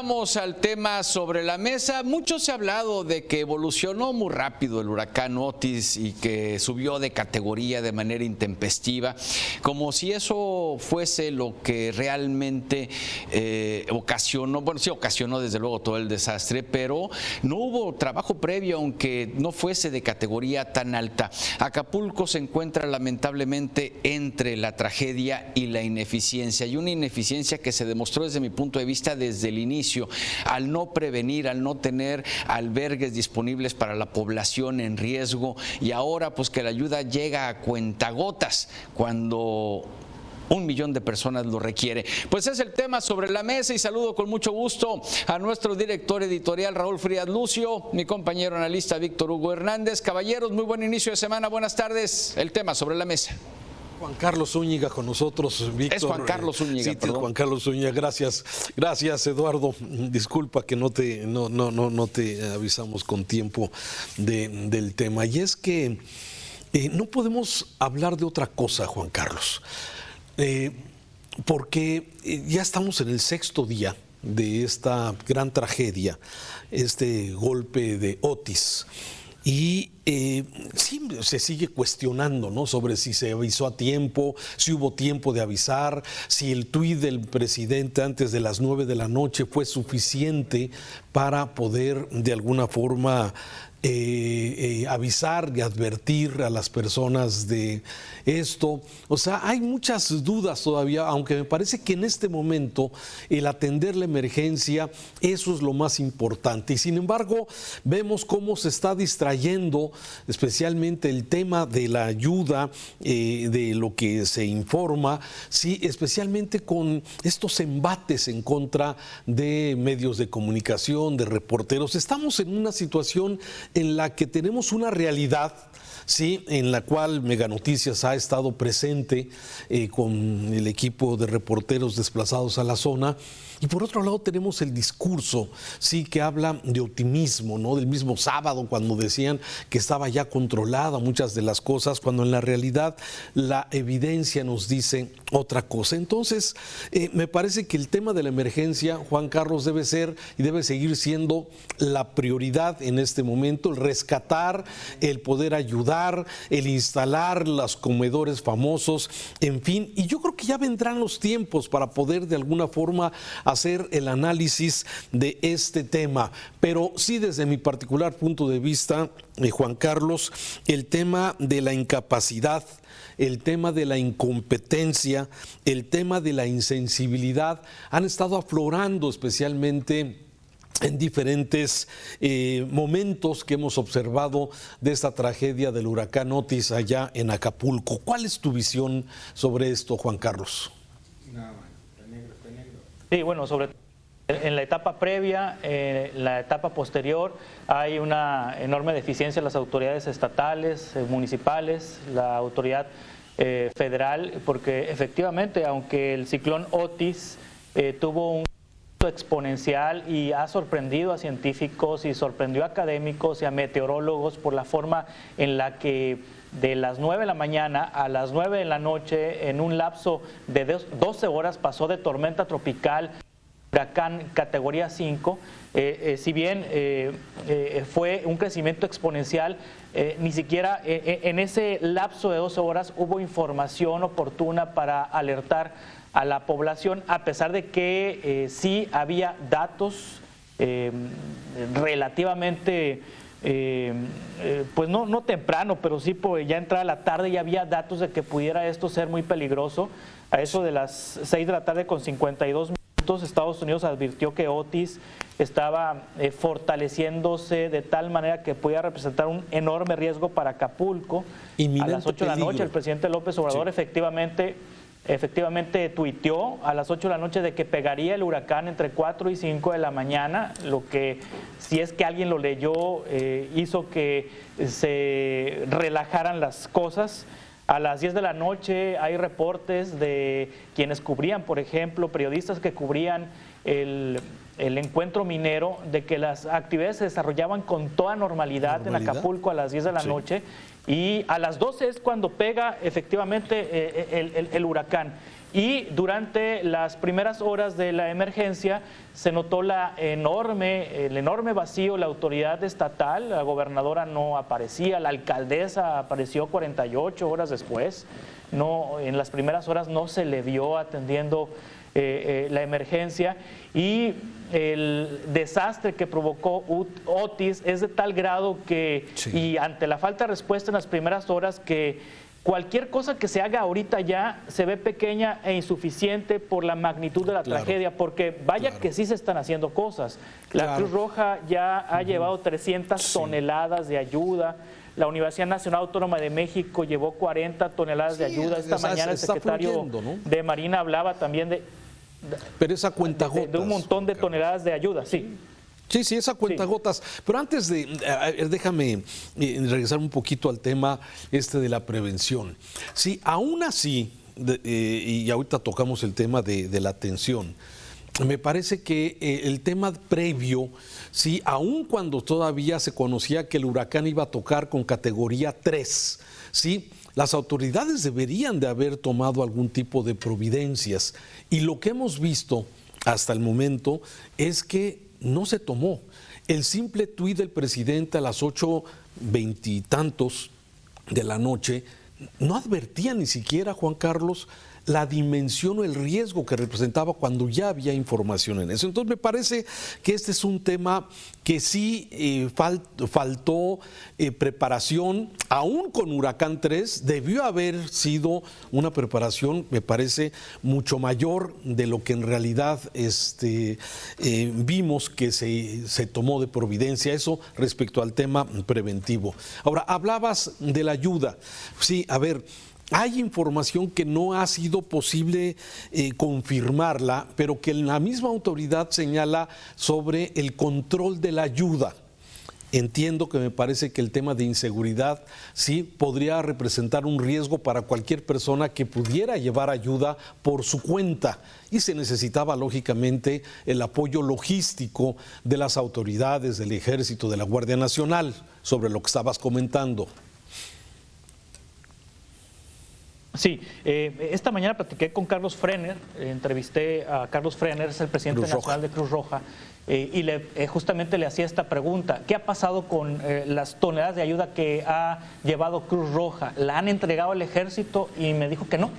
Vamos al tema sobre la mesa. Mucho se ha hablado de que evolucionó muy rápido el huracán Otis y que subió de categoría de manera intempestiva, como si eso fuese lo que realmente ocasionó, bueno, sí ocasionó desde luego todo el desastre, pero no hubo trabajo previo, aunque no fuese de categoría tan alta. Acapulco se encuentra lamentablemente entre la tragedia y la ineficiencia, y una ineficiencia que se demostró desde mi punto de vista desde el inicio, al no prevenir, al no tener albergues disponibles para la población en riesgo, y ahora pues que la ayuda llega a cuentagotas cuando 1 millón de personas lo requiere. Pues es el tema sobre la mesa y saludo con mucho gusto a nuestro director editorial Raúl Frías Lucio, mi compañero analista Víctor Hugo Hernández. Caballeros, muy buen inicio de semana, buenas tardes. El tema sobre la mesa. Juan Carlos Zúñiga con nosotros, Víctor. Es Juan Carlos Zúñiga, sí, perdón. Juan Carlos Zúñiga, gracias Eduardo. Disculpa que no te avisamos con tiempo del tema. Y es que no podemos hablar de otra cosa, Juan Carlos, porque ya estamos en el 6º día de esta gran tragedia, este golpe de Otis. Y sí, se sigue cuestionando, ¿no?, sobre si se avisó a tiempo, si hubo tiempo de avisar, si el tuit del presidente antes de las 9 de la noche fue suficiente para poder de alguna forma avisar y advertir a las personas de esto. O sea, hay muchas dudas todavía, aunque me parece que en este momento el atender la emergencia, eso es lo más importante. Y sin embargo, vemos cómo se está distrayendo especialmente el tema de la ayuda, de lo que se informa, sí, especialmente con estos embates en contra de medios de comunicación, de reporteros. Estamos en una situación en la que tenemos una realidad, sí, en la cual Mega Noticias ha estado presente con el equipo de reporteros desplazados a la zona. Y por otro lado tenemos el discurso, sí, que habla de optimismo, ¿no?, del mismo sábado cuando decían que estaba ya controlada muchas de las cosas, cuando en la realidad la evidencia nos dice otra cosa. Entonces, me parece que el tema de la emergencia, Juan Carlos, debe ser y debe seguir siendo la prioridad en este momento, el rescatar, el poder ayudar, el instalar los comedores famosos, en fin. Y yo creo que ya vendrán los tiempos para poder de alguna forma hacer el análisis de este tema, pero sí desde mi particular punto de vista, Juan Carlos, el tema de la incapacidad, el tema de la incompetencia, el tema de la insensibilidad han estado aflorando especialmente en diferentes momentos que hemos observado de esta tragedia del huracán Otis allá en Acapulco. ¿Cuál es tu visión sobre esto, Juan Carlos? Sí, bueno, sobre en la etapa previa, la etapa posterior, hay una enorme deficiencia en las autoridades estatales, municipales, la autoridad federal, porque efectivamente, aunque el ciclón Otis tuvo un exponencial y ha sorprendido a científicos y sorprendió a académicos y a meteorólogos por la forma en la que de las 9 de la mañana a las 9 de la noche, en un lapso de 12 horas, pasó de tormenta tropical a huracán categoría 5. Si bien fue un crecimiento exponencial, ni siquiera en ese lapso de 12 horas hubo información oportuna para alertar a la población, a pesar de que sí había datos relativamente pues no temprano, pero sí ya entrada la tarde ya había datos de que pudiera esto ser muy peligroso. A eso de las 6 de la tarde con 52 minutos, Estados Unidos advirtió que Otis estaba fortaleciéndose de tal manera que podía representar un enorme riesgo para Acapulco. Inminente a las 8 de la noche el presidente López Obrador efectivamente tuiteó a las 8 de la noche de que pegaría el huracán entre 4 y 5 de la mañana, lo que, si es que alguien lo leyó, hizo que se relajaran las cosas. A las 10 de la noche hay reportes de quienes cubrían, por ejemplo, periodistas que cubrían el encuentro minero, de que las actividades se desarrollaban con toda normalidad en Acapulco a las 10 de la noche, y a las 12 es cuando pega efectivamente el huracán. Y durante las primeras horas de la emergencia se notó el enorme vacío. La autoridad estatal, la gobernadora no aparecía, la alcaldesa apareció 48 horas después. No, en las primeras horas no se le vio atendiendo la emergencia, y el desastre que provocó Otis es de tal grado que, y ante la falta de respuesta en las primeras horas, que cualquier cosa que se haga ahorita ya se ve pequeña e insuficiente por la magnitud de la tragedia, porque vaya que sí se están haciendo cosas. La Cruz Roja ya ha llevado 300 toneladas de ayuda. La Universidad Nacional Autónoma de México llevó 40 toneladas de ayuda. Esta mañana el secretario de Marina hablaba también de un montón de toneladas de ayuda, sí. Sí, esa cuentagotas. Pero antes de, déjame regresar un poquito al tema de la prevención. Sí, aún así, y ahorita tocamos el tema de la atención, me parece que el tema previo, sí, aun cuando todavía se conocía que el huracán iba a tocar con categoría 3, sí, las autoridades deberían de haber tomado algún tipo de providencias, y lo que hemos visto hasta el momento es que no se tomó. El simple tuit del presidente a las 8:20 y tantos de la noche no advertía ni siquiera, Juan Carlos, la dimensión o el riesgo que representaba cuando ya había información en eso. Entonces me parece que este es un tema que sí faltó preparación. Aún con Huracán 3 debió haber sido una preparación, me parece, mucho mayor de lo que en realidad vimos que se tomó de providencia. Eso respecto al tema preventivo. Ahora, hablabas de la ayuda. Sí, a ver, hay información que no ha sido posible confirmarla, pero que la misma autoridad señala sobre el control de la ayuda. Entiendo que me parece que el tema de inseguridad sí podría representar un riesgo para cualquier persona que pudiera llevar ayuda por su cuenta, y se necesitaba lógicamente el apoyo logístico de las autoridades, del Ejército, de la Guardia Nacional, sobre lo que estabas comentando. Sí, esta mañana platiqué con Carlos Frener, entrevisté a Carlos Frener, es el presidente nacional de Cruz Roja, y justamente le hacía esta pregunta: ¿qué ha pasado con las toneladas de ayuda que ha llevado Cruz Roja? ¿La han entregado al ejército? Y me dijo que no,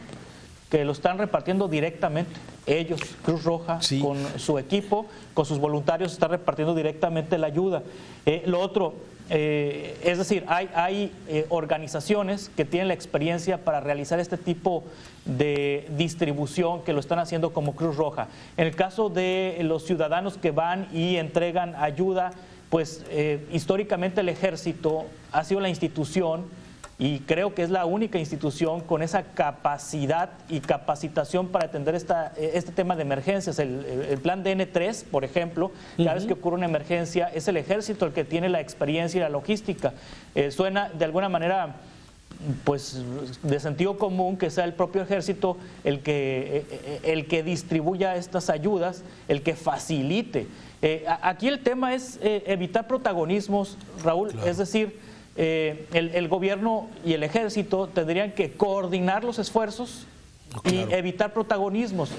que lo están repartiendo directamente. Ellos, Cruz Roja, sí, con su equipo, con sus voluntarios, están repartiendo directamente la ayuda. Lo otro, es decir, hay organizaciones que tienen la experiencia para realizar este tipo de distribución, que lo están haciendo como Cruz Roja. En el caso de los ciudadanos que van y entregan ayuda, pues históricamente el Ejército ha sido la institución, y creo que es la única institución con esa capacidad y capacitación para atender este tema de emergencias. El plan DN3, por ejemplo, cada vez que ocurre una emergencia, es el Ejército el que tiene la experiencia y la logística. Suena de alguna manera, pues, de sentido común que sea el propio Ejército el que distribuya estas ayudas, el que facilite. Aquí el tema es evitar protagonismos, Raúl, claro. Es decir, el gobierno y el ejército tendrían que coordinar los esfuerzos, claro, y evitar protagonismos,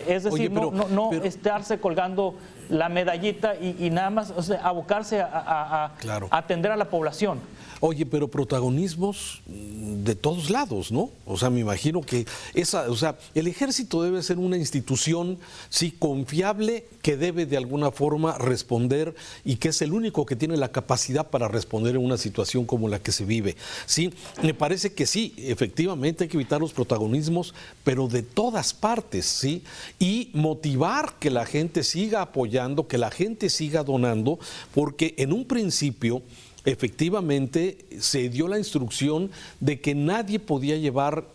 es decir, no estarse colgando la medallita y nada más, o sea, abocarse a atender a la población. Oye, pero protagonismos de todos lados, ¿no? O sea, me imagino que el ejército debe ser una institución, sí, confiable, que debe de alguna forma responder, y que es el único que tiene la capacidad para responder en una situación como la que se vive. Sí, me parece que sí, efectivamente hay que evitar los protagonismos, pero de todas partes, sí, y motivar que la gente siga apoyando, que la gente siga donando, porque en un principio efectivamente se dio la instrucción de que nadie podía llevar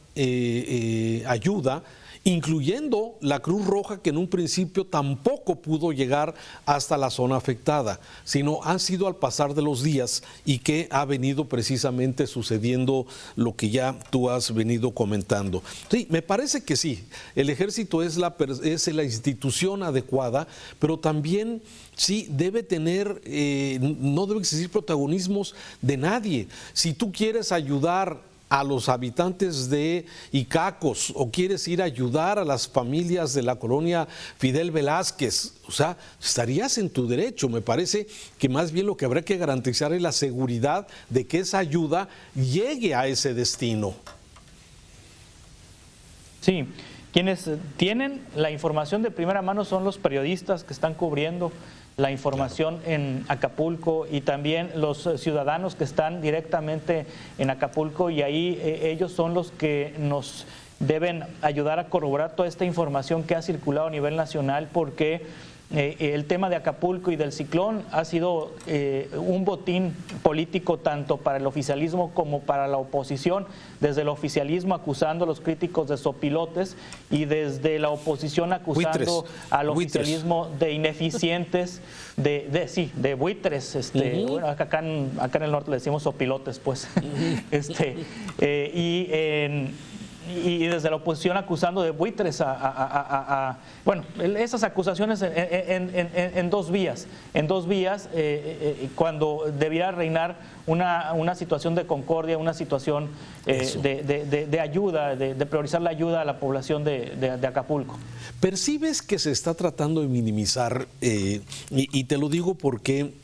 ayuda, incluyendo la Cruz Roja, que en un principio tampoco pudo llegar hasta la zona afectada, sino han sido al pasar de los días y que ha venido precisamente sucediendo lo que ya tú has venido comentando. Sí, me parece que sí, el ejército es la institución adecuada, pero también sí debe tener, no debe existir protagonismos de nadie. Si tú quieres ayudar a los habitantes de Icacos o quieres ir a ayudar a las familias de la colonia Fidel Velázquez, o sea, estarías en tu derecho. Me parece que más bien lo que habrá que garantizar es la seguridad de que esa ayuda llegue a ese destino. Sí, quienes tienen la información de primera mano son los periodistas que están cubriendo la información en Acapulco y también los ciudadanos que están directamente en Acapulco, y ahí ellos son los que nos deben ayudar a corroborar toda esta información que ha circulado a nivel nacional, porque el tema de Acapulco y del ciclón ha sido un botín político tanto para el oficialismo como para la oposición, desde el oficialismo acusando a los críticos de sopilotes y desde la oposición acusando al oficialismo de ineficientes, de buitres, bueno, acá en el norte le decimos sopilotes, pues, y desde la oposición acusando de buitres bueno, esas acusaciones en dos vías, cuando debiera reinar una situación de concordia, una situación de ayuda, de priorizar la ayuda a la población de Acapulco. ¿Percibes que se está tratando de minimizar, y te lo digo porque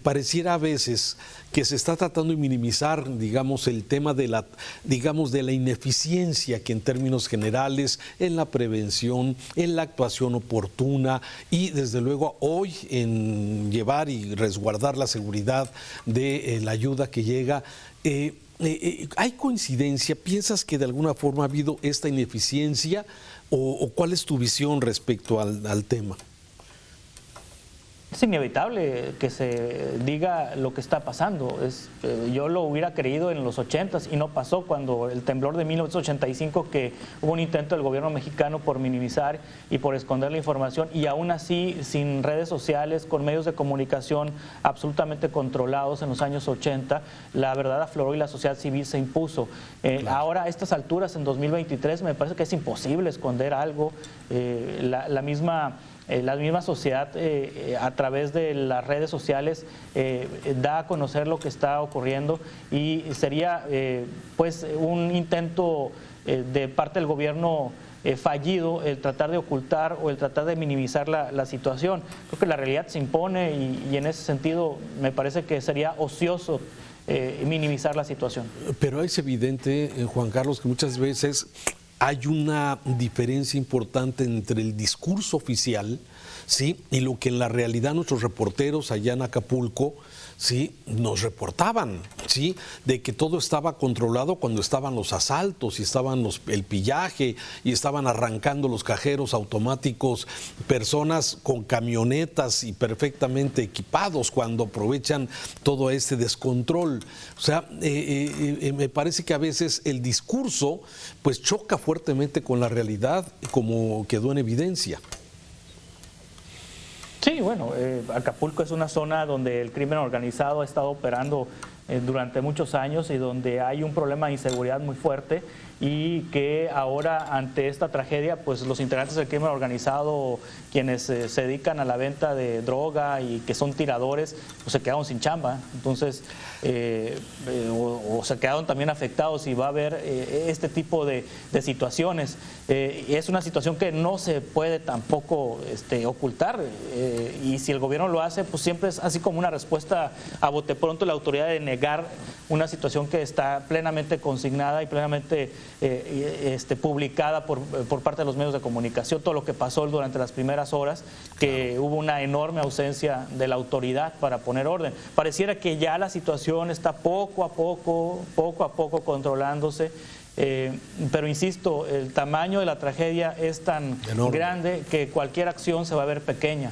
pareciera a veces que se está tratando de minimizar, digamos, el tema de la ineficiencia que en términos generales en la prevención, en la actuación oportuna y desde luego hoy en llevar y resguardar la seguridad de la ayuda que llega? ¿Hay coincidencia? ¿Piensas que de alguna forma ha habido esta ineficiencia o cuál es tu visión respecto al tema? Es inevitable que se diga lo que está pasando. Yo lo hubiera creído en los 80s y no pasó cuando el temblor de 1985, que hubo un intento del gobierno mexicano por minimizar y por esconder la información, y aún así sin redes sociales, con medios de comunicación absolutamente controlados en los años 80, la verdad afloró y la sociedad civil se impuso. Claro. Ahora a estas alturas, en 2023, me parece que es imposible esconder algo. La misma sociedad a través de las redes sociales da a conocer lo que está ocurriendo, y sería pues un intento de parte del gobierno fallido el tratar de ocultar o el tratar de minimizar la situación. Creo que la realidad se impone y en ese sentido me parece que sería ocioso minimizar la situación. Pero es evidente, Juan Carlos, que muchas veces hay una diferencia importante entre el discurso oficial, ¿sí?, y lo que en la realidad nuestros reporteros allá en Acapulco, ¿sí?, nos reportaban, ¿sí?, de que todo estaba controlado cuando estaban los asaltos y estaban el pillaje y estaban arrancando los cajeros automáticos, personas con camionetas y perfectamente equipados cuando aprovechan todo este descontrol. O sea, me parece que a veces el discurso pues choca fuertemente con la realidad, como quedó en evidencia. Sí, bueno, Acapulco es una zona donde el crimen organizado ha estado operando durante muchos años y donde hay un problema de inseguridad muy fuerte, y que ahora ante esta tragedia pues los integrantes del crimen organizado, quienes se dedican a la venta de droga y que son tiradores, pues se quedaron sin chamba. Entonces o se quedaron también afectados, y va a haber este tipo de situaciones. Es una situación que no se puede tampoco ocultar, y si el gobierno lo hace, pues siempre es así como una respuesta a bote pronto la autoridad de negar una situación que está plenamente consignada y plenamente publicada por parte de los medios de comunicación. Todo lo que pasó durante las primeras horas, que hubo una enorme ausencia de la autoridad para poner orden. Pareciera que ya la situación está poco a poco controlándose, pero insisto, el tamaño de la tragedia es tan enorme, grande, que cualquier acción se va a ver pequeña.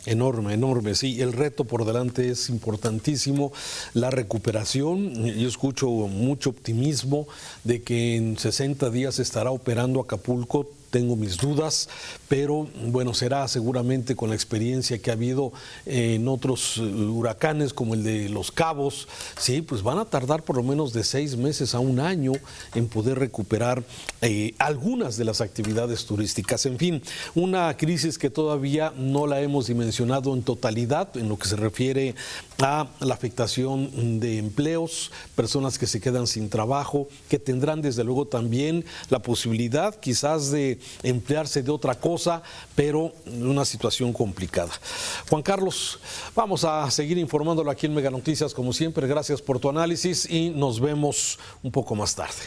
Enorme, enorme, sí. El reto por delante es importantísimo, la recuperación. Yo escucho mucho optimismo de que en 60 días estará operando Acapulco. Tengo mis dudas, pero bueno, será seguramente con la experiencia que ha habido en otros huracanes como el de Los Cabos. Sí, pues van a tardar por lo menos de 6 meses a 1 año en poder recuperar algunas de las actividades turísticas. En fin, una crisis que todavía no la hemos dimensionado en totalidad en lo que se refiere a la afectación de empleos, personas que se quedan sin trabajo, que tendrán desde luego también la posibilidad quizás de emplearse de otra cosa, pero en una situación complicada. Juan Carlos, vamos a seguir informándolo aquí en Mega Noticias como siempre. Gracias por tu análisis y nos vemos un poco más tarde.